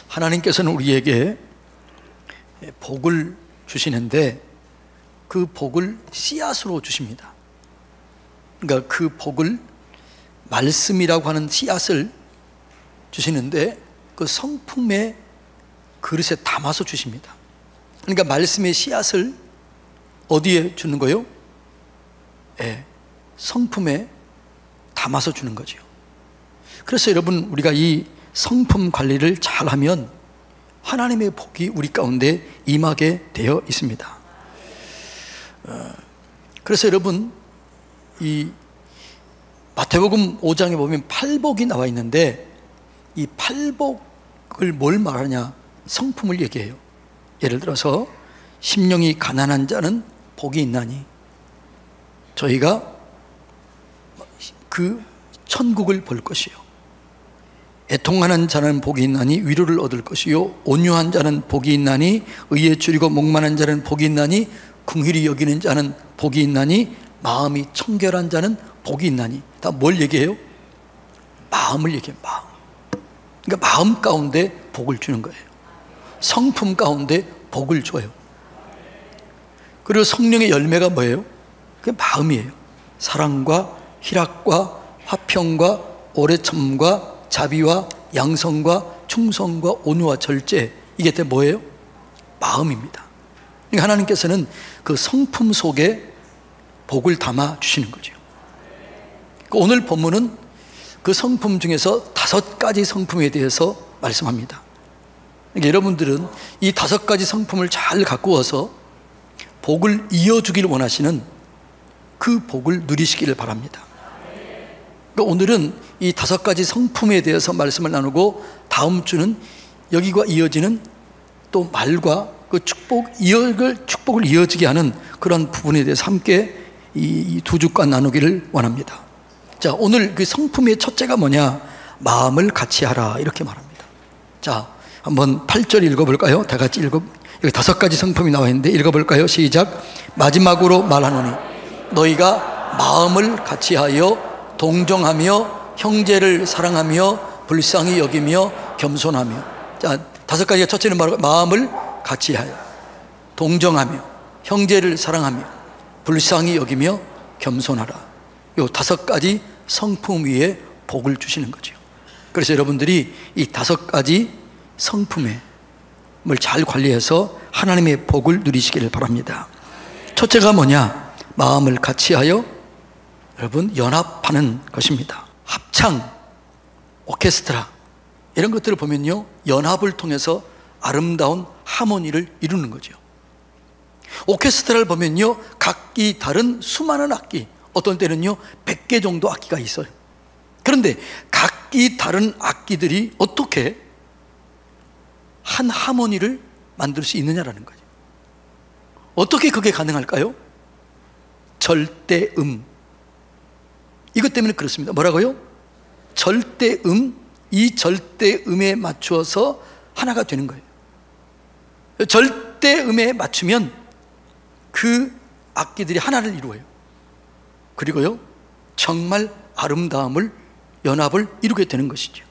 하나님께서는 우리에게 복을 주시는데 그 복을 씨앗으로 주십니다. 그러니까 그 복을 말씀이라고 하는 씨앗을 주시는데 그 성품의 그릇에 담아서 주십니다. 그러니까 말씀의 씨앗을 어디에 주는 거요? 성품에 담아서 주는 거죠. 그래서 여러분, 우리가 이 성품 관리를 잘하면 하나님의 복이 우리 가운데 임하게 되어 있습니다. 그래서 여러분, 이 마태복음 5장에 보면 팔복이 나와 있는데 이 팔복을 뭘 말하냐? 성품을 얘기해요. 예를 들어서 심령이 가난한 자는 복이 있나니 저희가 그 천국을 볼 것이요, 애통하는 자는 복이 있나니 위로를 얻을 것이요, 온유한 자는 복이 있나니 의에 줄이고 목마른 자는 복이 있나니 긍휼히 여기는 자는 복이 있나니 마음이 청결한 자는 복이 있나니. 다 뭘 얘기해요? 마음을 얘기해요. 마음. 그러니까 마음 가운데 복을 주는 거예요. 성품 가운데 복을 줘요. 그리고 성령의 열매가 뭐예요? 그게 마음이에요. 사랑과 희락과 화평과 오래 참음과 자비와 양성과 충성과 온유와 절제, 이게 다 뭐예요? 마음입니다. 그러니까 하나님께서는 그 성품 속에 복을 담아 주시는 거죠. 오늘 본문은 그 성품 중에서 5가지 성품에 대해서 말씀합니다. 그러니까 여러분들은 이 5가지 성품을 잘 갖고 와서 복을 이어주기를 원하시는 그 복을 누리시기를 바랍니다. 그러니까 오늘은 이 5가지 성품에 대해서 말씀을 나누고 다음 주는 여기와 이어지는 또 말과 그 축복을 이어지게 하는 그런 부분에 대해서 함께 이 2주간 나누기를 원합니다. 자, 오늘 그 성품의 첫째가 뭐냐? 마음을 같이 하라, 이렇게 말합니다. 자, 한번 8절 읽어볼까요? 다 같이 여기 5가지 성품이 나와 있는데 읽어볼까요? 시작. 마지막으로 말하노니 너희가 마음을 같이하여 동정하며 형제를 사랑하며 불쌍히 여기며 겸손하며. 자, 5가지가 첫째는 바로 마음을 같이하여 동정하며 형제를 사랑하며 불쌍히 여기며 겸손하라. 요 5가지 성품 위에 복을 주시는 거죠. 그래서 여러분들이 이 5가지 성품을 잘 관리해서 하나님의 복을 누리시기를 바랍니다. 첫째가 뭐냐? 마음을 같이하여 여러분 연합하는 것입니다. 합창, 오케스트라 이런 것들을 보면요, 연합을 통해서 아름다운 하모니를 이루는 거죠. 오케스트라를 보면요, 각기 다른 수많은 악기, 어떤 때는요 100개 정도 악기가 있어요. 그런데 각기 다른 악기들이 어떻게 한 하모니를 만들 수 있느냐라는 거죠. 어떻게 그게 가능할까요? 절대음. 이것 때문에 그렇습니다. 뭐라고요? 절대음. 이 절대음에 맞추어서 하나가 되는 거예요. 절대음에 맞추면 그 악기들이 하나를 이루어요. 그리고요 정말 아름다움을, 연합을 이루게 되는 것이죠.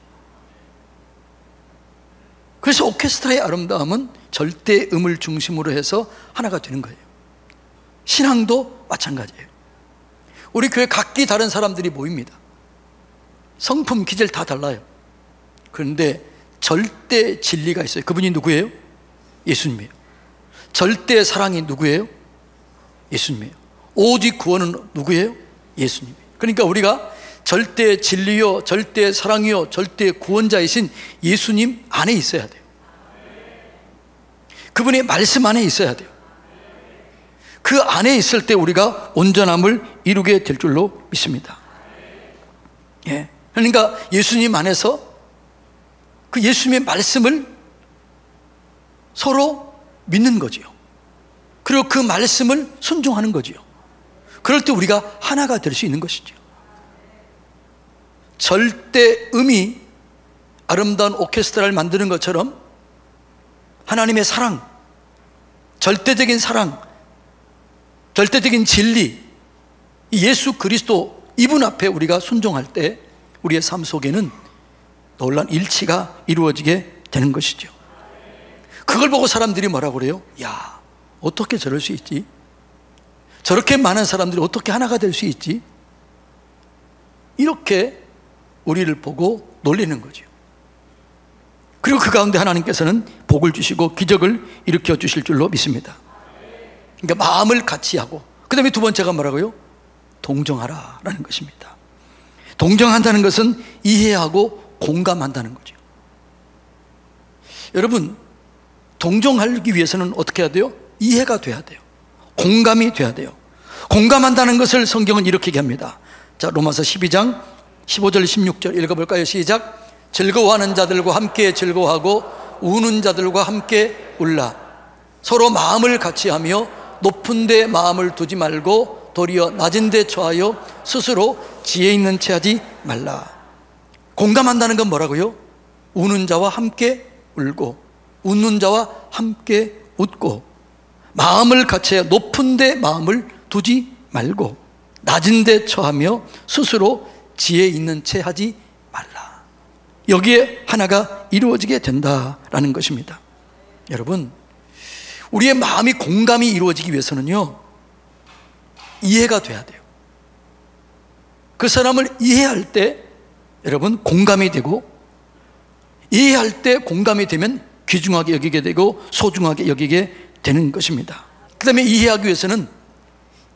그래서 오케스트라의 아름다움은 절대음을 중심으로 해서 하나가 되는 거예요. 신앙도 마찬가지예요. 우리 교회 각기 다른 사람들이 모입니다. 성품, 기질 다 달라요. 그런데 절대 진리가 있어요. 그분이 누구예요? 예수님이에요. 절대 사랑이 누구예요? 예수님이에요. 오직 구원은 누구예요? 예수님이에요. 그러니까 우리가 절대 진리요, 절대 사랑이요, 절대 구원자이신 예수님 안에 있어야 돼요. 그분의 말씀 안에 있어야 돼요. 그 안에 있을 때 우리가 온전함을 이루게 될 줄로 믿습니다. 예. 그러니까 예수님 안에서 그 예수님의 말씀을 서로 믿는 거지요. 그리고 그 말씀을 순종하는 거지요. 그럴 때 우리가 하나가 될 수 있는 것이죠. 절대음이 아름다운 오케스트라를 만드는 것처럼 하나님의 사랑, 절대적인 사랑, 절대적인 진리, 예수 그리스도 이분 앞에 우리가 순종할 때 우리의 삶 속에는 놀라운 일치가 이루어지게 되는 것이죠. 그걸 보고 사람들이 뭐라고 그래요? 야, 어떻게 저럴 수 있지? 저렇게 많은 사람들이 어떻게 하나가 될 수 있지? 이렇게 우리를 보고 놀리는 거죠. 그리고 그 가운데 하나님께서는 복을 주시고 기적을 일으켜 주실 줄로 믿습니다. 그러니까 마음을 같이 하고, 그 다음에 두 번째가 뭐라고요? 동정하라라는 것입니다. 동정한다는 것은 이해하고 공감한다는 거죠. 여러분, 동정하기 위해서는 어떻게 해야 돼요? 이해가 돼야 돼요. 공감이 돼야 돼요. 공감한다는 것을 성경은 이렇게 얘기합니다. 자, 로마서 12장 15절 16절 읽어볼까요? 시작. 즐거워하는 자들과 함께 즐거워하고 우는 자들과 함께 울라. 서로 마음을 같이 하며 높은 데 마음을 두지 말고 도리어 낮은 데 처하여 스스로 지혜 있는 채 하지 말라. 공감한다는 건 뭐라고요? 우는 자와 함께 울고 웃는 자와 함께 웃고, 마음을 같이 해 높은 데 마음을 두지 말고 낮은 데 처하며 스스로 지혜 있는 채 하지 말라. 여기에 하나가 이루어지게 된다라는 것입니다. 여러분, 우리의 마음이 공감이 이루어지기 위해서는요, 이해가 돼야 돼요. 그 사람을 이해할 때 여러분 공감이 되고, 이해할 때 공감이 되면 귀중하게 여기게 되고 소중하게 여기게 되는 것입니다. 그 다음에 이해하기 위해서는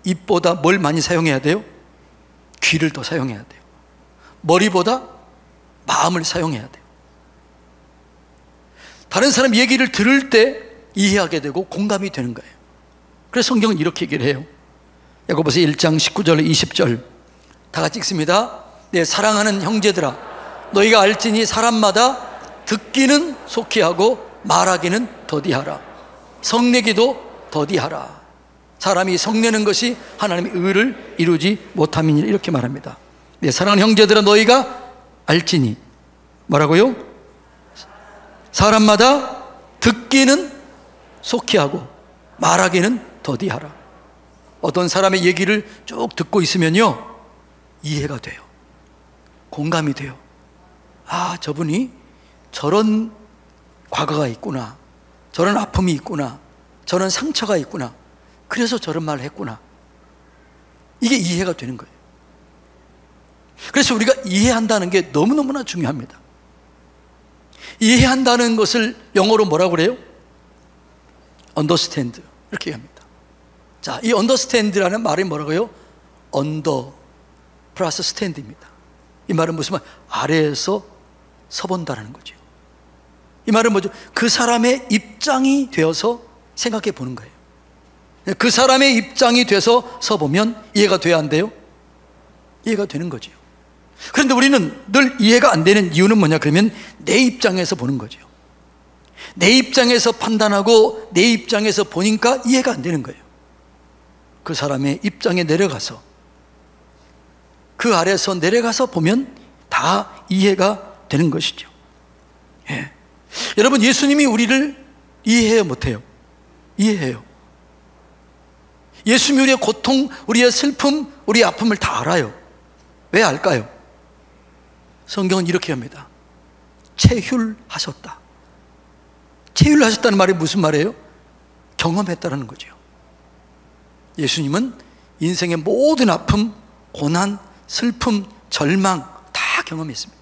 입보다 뭘 많이 사용해야 돼요? 귀를 더 사용해야 돼요. 머리보다 마음을 사용해야 돼요. 다른 사람 얘기를 들을 때 이해하게 되고 공감이 되는 거예요. 그래서 성경은 이렇게 얘기를 해요. 야고보서 1장 19절 20절 다 같이 읽습니다. 내 사랑하는 형제들아, 너희가 알지니 사람마다 듣기는 속히 하고 말하기는 더디하라. 성내기도 더디하라. 사람이 성내는 것이 하나님의 의를 이루지 못함이니라. 이렇게 말합니다. 내 사랑하는 형제들아, 너희가 알지니 뭐라고요? 사람마다 듣기는 속히 하고 말하기는 더디하라. 어떤 사람의 얘기를 쭉 듣고 있으면요, 이해가 돼요. 공감이 돼요. 아, 저분이 저런 과거가 있구나, 저런 아픔이 있구나, 저런 상처가 있구나, 그래서 저런 말을 했구나. 이게 이해가 되는 거예요. 그래서 우리가 이해한다는 게 너무너무나 중요합니다. 이해한다는 것을 영어로 뭐라고 그래요? understand, 이렇게 얘기합니다. 자, 이 understand라는 말이 뭐라고요? under 플러스 stand입니다. 이 말은 무슨 말? 아래에서 서본다라는 거죠. 이 말은 뭐죠? 그 사람의 입장이 되어서 생각해 보는 거예요. 그 사람의 입장이 돼서 서보면 이해가 돼야 안 돼요? 이해가 되는 거죠. 그런데 우리는 늘 이해가 안 되는 이유는 뭐냐? 그러면 내 입장에서 보는 거죠. 내 입장에서 판단하고 내 입장에서 보니까 이해가 안 되는 거예요. 그 사람의 입장에 내려가서, 그 아래에서 내려가서 보면 다 이해가 되는 것이죠. 예. 여러분, 예수님이 우리를 이해해요, 못해요? 이해해요. 예수님이 우리의 고통, 우리의 슬픔, 우리의 아픔을 다 알아요. 왜 알까요? 성경은 이렇게 합니다. 체휼하셨다. 체휼하셨다는 말이 무슨 말이에요? 경험했다는 거죠. 예수님은 인생의 모든 아픔, 고난, 슬픔, 절망 다 경험했습니다.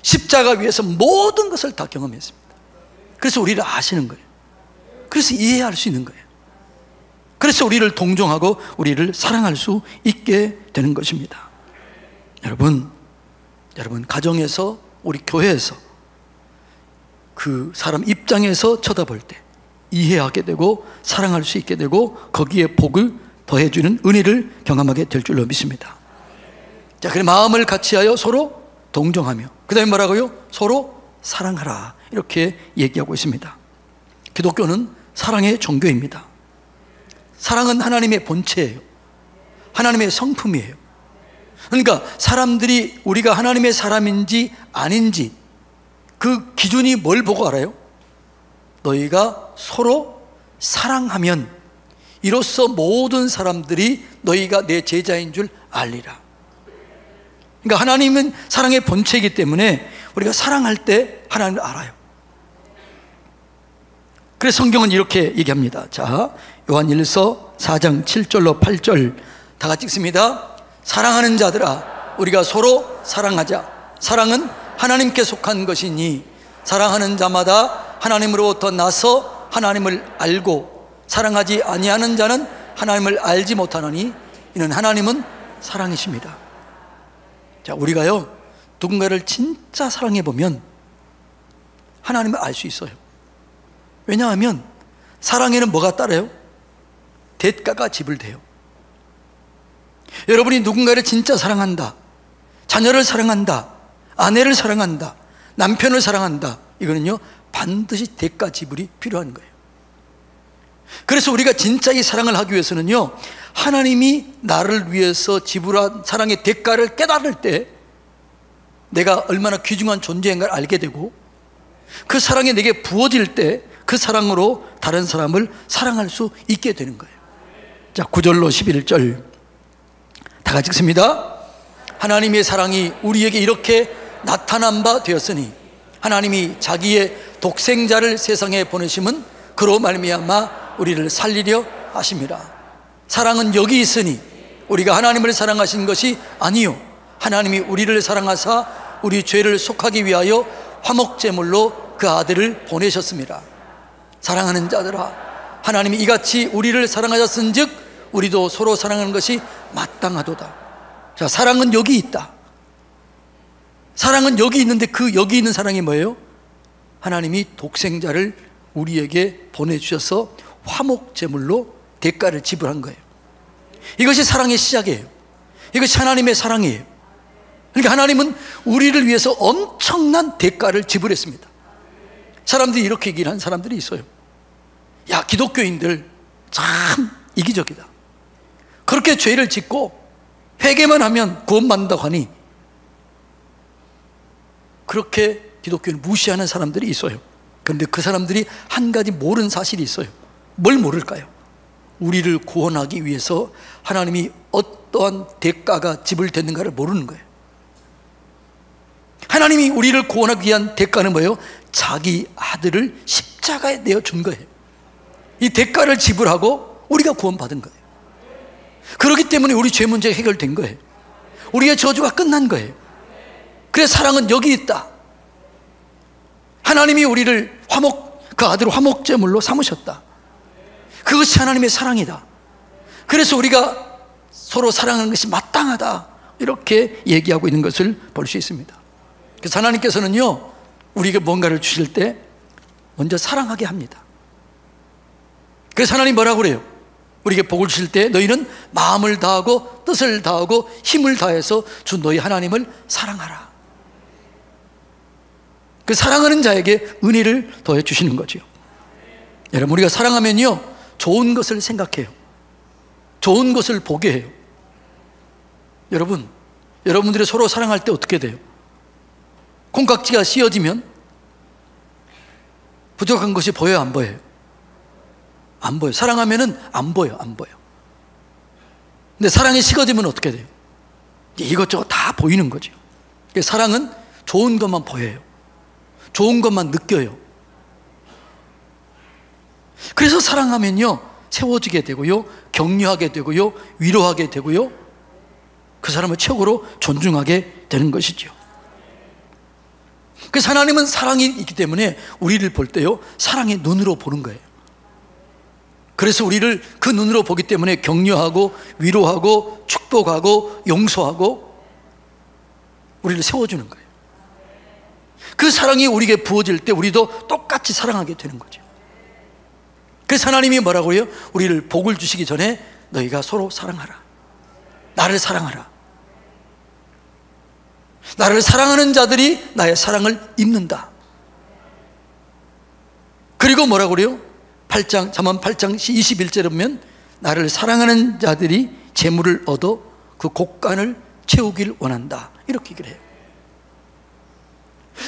십자가 위에서 모든 것을 다 경험했습니다. 그래서 우리를 아시는 거예요. 그래서 이해할 수 있는 거예요. 그래서 우리를 동정하고 우리를 사랑할 수 있게 되는 것입니다. 여러분 가정에서, 우리 교회에서 그 사람 입장에서 쳐다볼 때 이해하게 되고 사랑할 수 있게 되고 거기에 복을 더해주는 은혜를 경험하게 될 줄로 믿습니다. 자, 그래 마음을 같이하여 서로 동정하며, 그 다음에 뭐라고요? 서로 사랑하라, 이렇게 얘기하고 있습니다. 기독교는 사랑의 종교입니다. 사랑은 하나님의 본체예요. 하나님의 성품이에요. 그러니까 사람들이 우리가 하나님의 사람인지 아닌지 그 기준이 뭘 보고 알아요? 너희가 서로 사랑하면 이로써 모든 사람들이 너희가 내 제자인 줄 알리라. 그러니까 하나님은 사랑의 본체이기 때문에 우리가 사랑할 때 하나님을 알아요. 그래서 성경은 이렇게 얘기합니다. 자, 요한일서 4장 7절로 8절 다 같이 읽습니다. 사랑하는 자들아, 우리가 서로 사랑하자. 사랑은 하나님께 속한 것이니 사랑하는 자마다 하나님으로부터 나서 하나님을 알고 사랑하지 아니하는 자는 하나님을 알지 못하나니 이는 하나님은 사랑이십니다. 자, 우리가요 누군가를 진짜 사랑해 보면 하나님을 알 수 있어요. 왜냐하면 사랑에는 뭐가 따라요? 대가가 지불돼요. 여러분이 누군가를 진짜 사랑한다, 자녀를 사랑한다, 아내를 사랑한다, 남편을 사랑한다, 이거는요 반드시 대가 지불이 필요한 거예요. 그래서 우리가 진짜 이 사랑을 하기 위해서는요 하나님이 나를 위해서 지불한 사랑의 대가를 깨달을 때 내가 얼마나 귀중한 존재인가를 알게 되고, 그 사랑이 내게 부어질 때 그 사랑으로 다른 사람을 사랑할 수 있게 되는 거예요. 자, 9절로 11절 다 같이 읽습니다. 하나님의 사랑이 우리에게 이렇게 나타난 바 되었으니 하나님이 자기의 독생자를 세상에 보내심은 그로 말미암아 우리를 살리려 하심이라. 사랑은 여기 있으니 우리가 하나님을 사랑하신 것이 아니요 하나님이 우리를 사랑하사 우리 죄를 속하기 위하여 화목제물로 그 아들을 보내셨습니다. 사랑하는 자들아, 하나님이 이같이 우리를 사랑하셨은즉 우리도 서로 사랑하는 것이 마땅하도다. 자, 사랑은 여기 있다. 사랑은 여기 있는데 그 여기 있는 사랑이 뭐예요? 하나님이 독생자를 우리에게 보내주셔서 화목제물로 대가를 지불한 거예요. 이것이 사랑의 시작이에요. 이것이 하나님의 사랑이에요. 그러니까 하나님은 우리를 위해서 엄청난 대가를 지불했습니다. 사람들이 이렇게 얘기를 하는 사람들이 있어요. 야, 기독교인들 참 이기적이다. 그렇게 죄를 짓고 회개만 하면 구원받는다고 하니 그렇게 기독교를 무시하는 사람들이 있어요. 그런데 그 사람들이 한 가지 모르는 사실이 있어요. 뭘 모를까요? 우리를 구원하기 위해서 하나님이 어떠한 대가가 지불됐는가를 모르는 거예요. 하나님이 우리를 구원하기 위한 대가는 뭐예요? 자기 아들을 십자가에 내어준 거예요. 이 대가를 지불하고 우리가 구원받은 거예요. 그렇기 때문에 우리 죄 문제가 해결된 거예요. 우리의 저주가 끝난 거예요. 그래서 사랑은 여기 있다. 하나님이 우리를 그 아들을 화목제물로 삼으셨다. 그것이 하나님의 사랑이다. 그래서 우리가 서로 사랑하는 것이 마땅하다, 이렇게 얘기하고 있는 것을 볼 수 있습니다. 그래서 하나님께서는요 우리에게 뭔가를 주실 때 먼저 사랑하게 합니다. 그래서 하나님 뭐라고 그래요? 우리에게 복을 주실 때 너희는 마음을 다하고 뜻을 다하고 힘을 다해서 주 너희 하나님을 사랑하라. 그 사랑하는 자에게 은혜를 더해 주시는 거죠. 여러분, 우리가 사랑하면요 좋은 것을 생각해요. 좋은 것을 보게 해요. 여러분, 여러분들이 서로 사랑할 때 어떻게 돼요? 콩깍지가 씌어지면 부족한 것이 보여요, 안 보여요? 안 보여요. 사랑하면은 안 보여요, 안 보여. 근데 사랑이 식어지면 어떻게 돼요? 이것저것 다 보이는 거죠. 사랑은 좋은 것만 보여요. 좋은 것만 느껴요. 그래서 사랑하면요 세워지게 되고요, 격려하게 되고요, 위로하게 되고요, 그 사람을 최고로 존중하게 되는 것이죠. 그래서 하나님은 사랑이 있기 때문에 우리를 볼 때요 사랑의 눈으로 보는 거예요. 그래서 우리를 그 눈으로 보기 때문에 격려하고 위로하고 축복하고 용서하고 우리를 세워주는 거예요. 그 사랑이 우리에게 부어질 때 우리도 똑같이 사랑하게 되는 거죠. 그래서 하나님이 뭐라고 해요? 우리를 복을 주시기 전에 너희가 서로 사랑하라. 나를 사랑하라. 나를 사랑하는 자들이 나의 사랑을 입는다. 그리고 뭐라고 그래요? 잠언 8장 21절에 보면 나를 사랑하는 자들이 재물을 얻어 그 곡간을 채우길 원한다, 이렇게 얘기를 해요.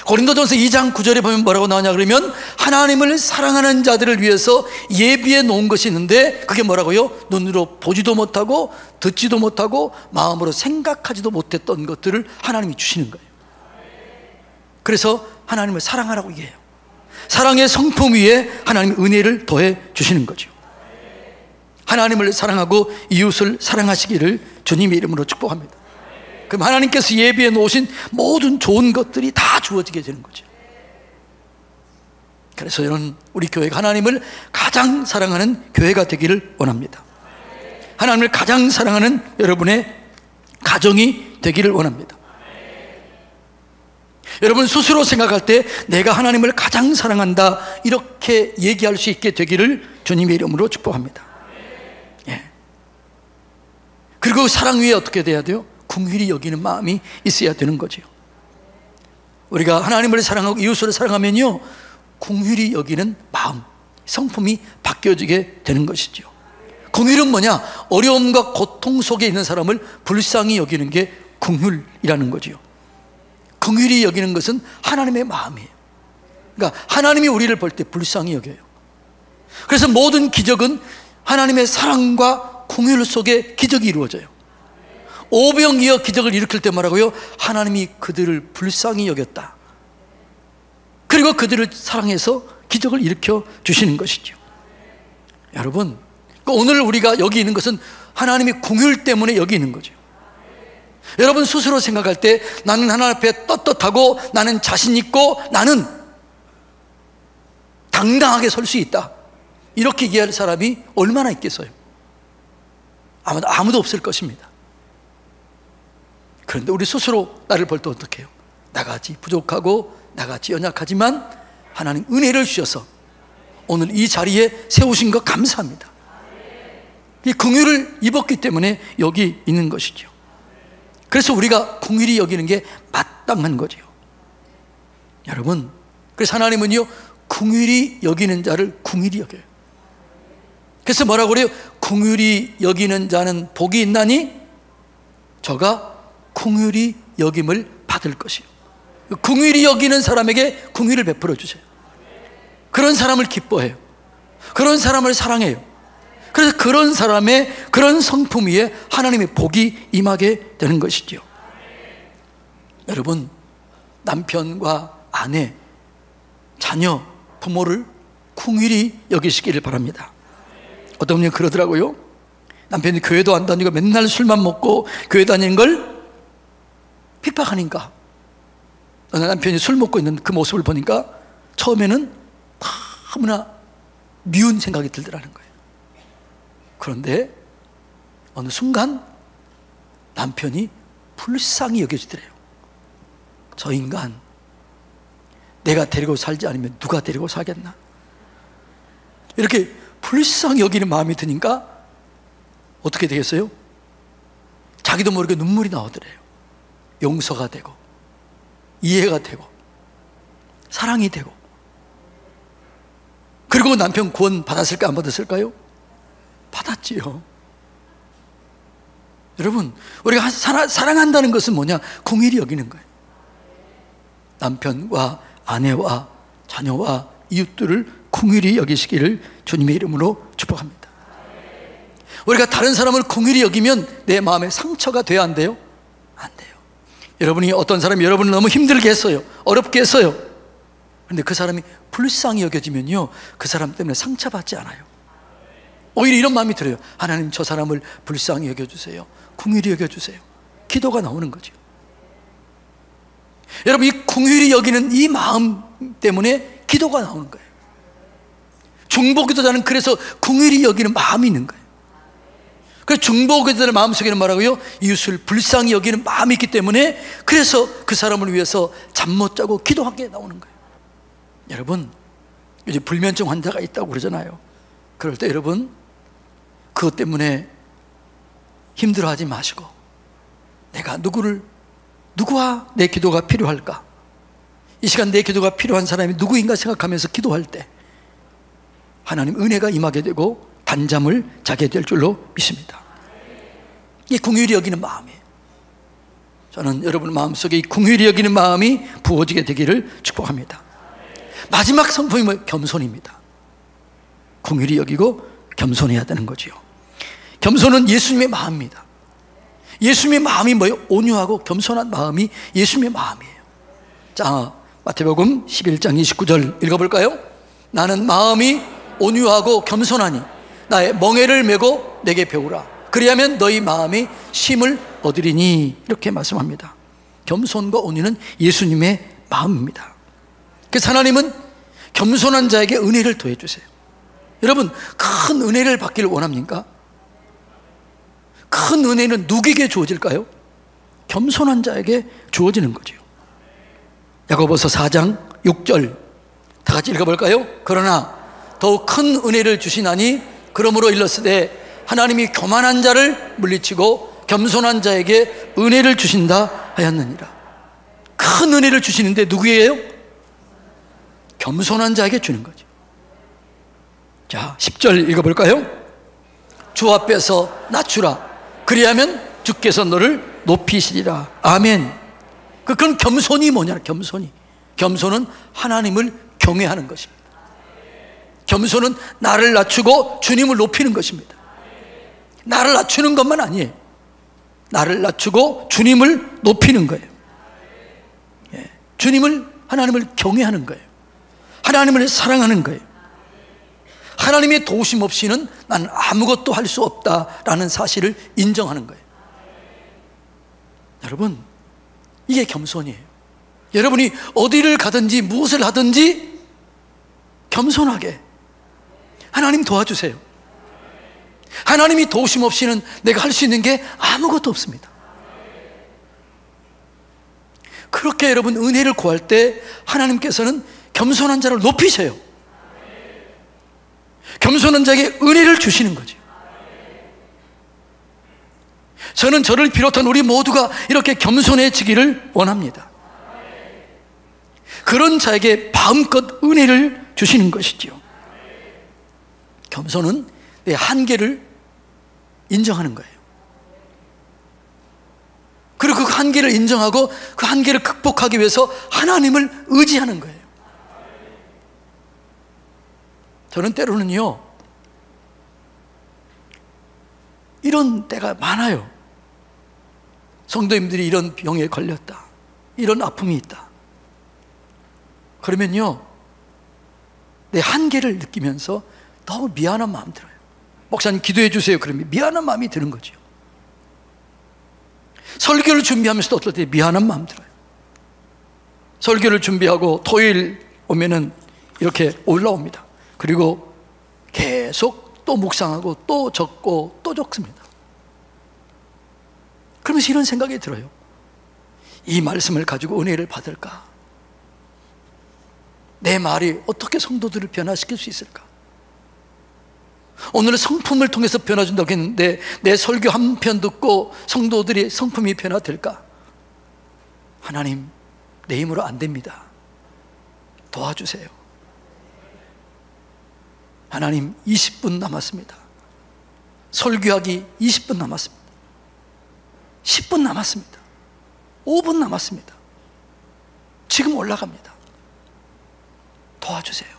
고린도전서 2장 9절에 보면 뭐라고 나오냐 그러면 하나님을 사랑하는 자들을 위해서 예비해 놓은 것이 있는데 그게 뭐라고요? 눈으로 보지도 못하고 듣지도 못하고 마음으로 생각하지도 못했던 것들을 하나님이 주시는 거예요. 그래서 하나님을 사랑하라고 얘기해요. 사랑의 성품 위에 하나님 은혜를 더해 주시는 거죠. 하나님을 사랑하고 이웃을 사랑하시기를 주님의 이름으로 축복합니다. 그럼 하나님께서 예비해 놓으신 모든 좋은 것들이 다 주어지게 되는 거죠. 그래서 저는 우리 교회가 하나님을 가장 사랑하는 교회가 되기를 원합니다. 하나님을 가장 사랑하는 여러분의 가정이 되기를 원합니다. 여러분 스스로 생각할 때 내가 하나님을 가장 사랑한다 이렇게 얘기할 수 있게 되기를 주님의 이름으로 축복합니다. 예. 그리고 사랑 위에 어떻게 돼야 돼요? 긍휼히 여기는 마음이 있어야 되는 거죠. 우리가 하나님을 사랑하고 이웃을 사랑하면요, 긍휼히 여기는 마음, 성품이 바뀌어지게 되는 것이죠. 긍휼은 뭐냐? 어려움과 고통 속에 있는 사람을 불쌍히 여기는 게 긍휼이라는 거죠. 긍휼히 여기는 것은 하나님의 마음이에요. 그러니까 하나님이 우리를 볼 때 불쌍히 여겨요. 그래서 모든 기적은 하나님의 사랑과 긍휼 속에 기적이 이루어져요. 오병이어 기적을 일으킬 때 말하고요, 하나님이 그들을 불쌍히 여겼다. 그리고 그들을 사랑해서 기적을 일으켜 주시는 것이죠. 여러분, 오늘 우리가 여기 있는 것은 하나님의 긍휼 때문에 여기 있는 거죠. 여러분 스스로 생각할 때 나는 하나님 앞에 떳떳하고 나는 자신 있고 나는 당당하게 설 수 있다, 이렇게 얘기할 사람이 얼마나 있겠어요? 아무도 없을 것입니다. 그런데 우리 스스로 나를 볼 때 어떻게 해요? 나같이 부족하고 나같이 연약하지만 하나님 은혜를 주셔서 오늘 이 자리에 세우신 것 감사합니다. 이 긍휼을 입었기 때문에 여기 있는 것이죠. 그래서 우리가 긍휼히 여기는 게 마땅한 거죠. 여러분, 그래서 하나님은요, 긍휼히 여기는 자를 긍휼히 여겨요. 그래서 뭐라고 그래요? 긍휼히 여기는 자는 복이 있나니 저가 긍휼히 여김을 받을 것이요. 긍휼히 여기는 사람에게 긍휼을 베풀어 주세요. 그런 사람을 기뻐해요. 그런 사람을 사랑해요. 그래서 그런 사람의 그런 성품 위에 하나님의 복이 임하게 되는 것이죠. 여러분, 남편과 아내, 자녀, 부모를 긍휼히 여기시기를 바랍니다. 어떤 분이 그러더라고요. 남편이 교회도 안 다니고 맨날 술만 먹고 교회 다니는 걸 핍박하니까 남편이 술 먹고 있는 그 모습을 보니까 처음에는 너무나 미운 생각이 들더라는 거예요. 그런데 어느 순간 남편이 불쌍히 여겨지더래요. 저 인간 내가 데리고 살지 않으면 누가 데리고 살겠나? 이렇게 불쌍히 여기는 마음이 드니까 어떻게 되겠어요? 자기도 모르게 눈물이 나오더래요. 용서가 되고 이해가 되고 사랑이 되고. 그리고 남편 구원 받았을까 안 받았을까요? 받았지요. 여러분, 우리가 사랑한다는 것은 뭐냐? 긍휼히 여기는 거예요. 남편과 아내와 자녀와 이웃들을 긍휼히 여기시기를 주님의 이름으로 축복합니다. 우리가 다른 사람을 긍휼히 여기면 내 마음에 상처가 돼야 안 돼요? 안 돼요. 여러분이 어떤 사람이 여러분을 너무 힘들게 했어요, 어렵게 했어요. 그런데 그 사람이 불쌍히 여겨지면요, 그 사람 때문에 상처받지 않아요. 오히려 이런 마음이 들어요. 하나님, 저 사람을 불쌍히 여겨주세요, 긍휼히 여겨주세요. 기도가 나오는 거죠. 여러분, 이 긍휼히 여기는 이 마음 때문에 기도가 나오는 거예요. 중보기도자는 그래서 긍휼히 여기는 마음이 있는 거예요. 그래서 중보기도자의 마음속에는 뭐라고요? 이웃을 불쌍히 여기는 마음이 있기 때문에 그래서 그 사람을 위해서 잠 못 자고 기도하게 나오는 거예요. 여러분, 이제 불면증 환자가 있다고 그러잖아요. 그럴 때 여러분, 그것 때문에 힘들어하지 마시고 내가 누구와 내 기도가 필요할까? 이 시간 내 기도가 필요한 사람이 누구인가 생각하면서 기도할 때 하나님 은혜가 임하게 되고 단잠을 자게 될 줄로 믿습니다. 이 긍휼히 여기는 마음이에요. 저는 여러분 마음속에 이 긍휼히 여기는 마음이 부어지게 되기를 축복합니다. 마지막 성품이 뭐예요? 겸손입니다. 긍휼히 여기고 겸손해야 되는 거죠. 겸손은 예수님의 마음입니다. 예수님의 마음이 뭐예요? 온유하고 겸손한 마음이 예수님의 마음이에요. 자, 마태복음 11장 29절 읽어볼까요? 나는 마음이 온유하고 겸손하니 나의 멍에를 메고 내게 배우라. 그리하면 너희 마음이 쉼을 얻으리니. 이렇게 말씀합니다. 겸손과 온유는 예수님의 마음입니다. 그래서 하나님은 겸손한 자에게 은혜를 더해 주세요. 여러분, 큰 은혜를 받기를 원합니까? 큰 은혜는 누구에게 주어질까요? 겸손한 자에게 주어지는 거죠. 야고보서 4장 6절 다 같이 읽어볼까요? 그러나 더욱 큰 은혜를 주시나니 그러므로 일렀으되 하나님이 교만한 자를 물리치고 겸손한 자에게 은혜를 주신다 하였느니라. 큰 은혜를 주시는데 누구예요? 겸손한 자에게 주는 거죠. 자, 10절 읽어볼까요? 주 앞에서 낮추라. 그리하면 주께서 너를 높이시리라. 아멘. 그건 겸손이 뭐냐? 겸손은 하나님을 경외하는 것입니다. 겸손은 나를 낮추고 주님을 높이는 것입니다. 나를 낮추는 것만 아니에요. 나를 낮추고 주님을 높이는 거예요. 하나님을 경외하는 거예요. 하나님을 사랑하는 거예요. 하나님의 도우심 없이는 나는 아무것도 할 수 없다라는 사실을 인정하는 거예요. 여러분, 이게 겸손이에요. 여러분이 어디를 가든지 무엇을 하든지 겸손하게, 하나님 도와주세요. 하나님이 도우심 없이는 내가 할 수 있는 게 아무것도 없습니다. 그렇게 여러분 은혜를 구할 때 하나님께서는 겸손한 자를 높이세요. 겸손한 자에게 은혜를 주시는 거죠. 저는 저를 비롯한 우리 모두가 이렇게 겸손해지기를 원합니다. 그런 자에게 마음껏 은혜를 주시는 것이지요. 겸손은 내 한계를 인정하는 거예요. 그리고 그 한계를 인정하고 그 한계를 극복하기 위해서 하나님을 의지하는 거예요. 저는 때로는요, 이런 때가 많아요. 성도님들이 이런 병에 걸렸다, 이런 아픔이 있다. 그러면요, 내 한계를 느끼면서 너무 미안한 마음 들어요. 목사님 기도해 주세요. 그러면 미안한 마음이 드는 거죠. 설교를 준비하면서도 어떨 때 미안한 마음 들어요. 설교를 준비하고 토요일 오면은 이렇게 올라옵니다. 그리고 계속 또 묵상하고 또 적고 또 적습니다. 그러면서 이런 생각이 들어요. 이 말씀을 가지고 은혜를 받을까? 내 말이 어떻게 성도들을 변화시킬 수 있을까? 오늘 성품을 통해서 변화준다고 했는데 내 설교 한 편 듣고 성도들이 성품이 변화될까? 하나님, 내 힘으로 안 됩니다. 도와주세요. 하나님, 20분 남았습니다. 설교하기 20분 남았습니다. 10분 남았습니다. 5분 남았습니다. 지금 올라갑니다. 도와주세요.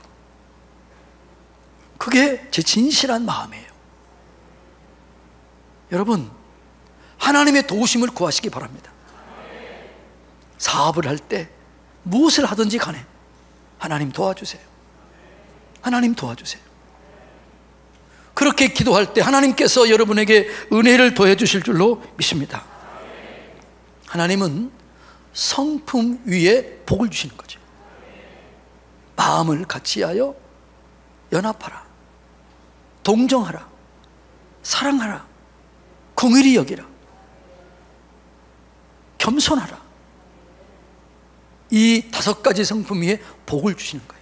그게 제 진실한 마음이에요. 여러분, 하나님의 도우심을 구하시기 바랍니다. 사업을 할 때 무엇을 하든지 간에 하나님 도와주세요. 하나님 도와주세요. 그렇게 기도할 때 하나님께서 여러분에게 은혜를 더해 주실 줄로 믿습니다. 하나님은 성품 위에 복을 주시는 거죠. 마음을 같이하여 연합하라, 동정하라, 사랑하라, 긍휼히 여기라, 겸손하라. 이 5가지 성품 위에 복을 주시는 거예요.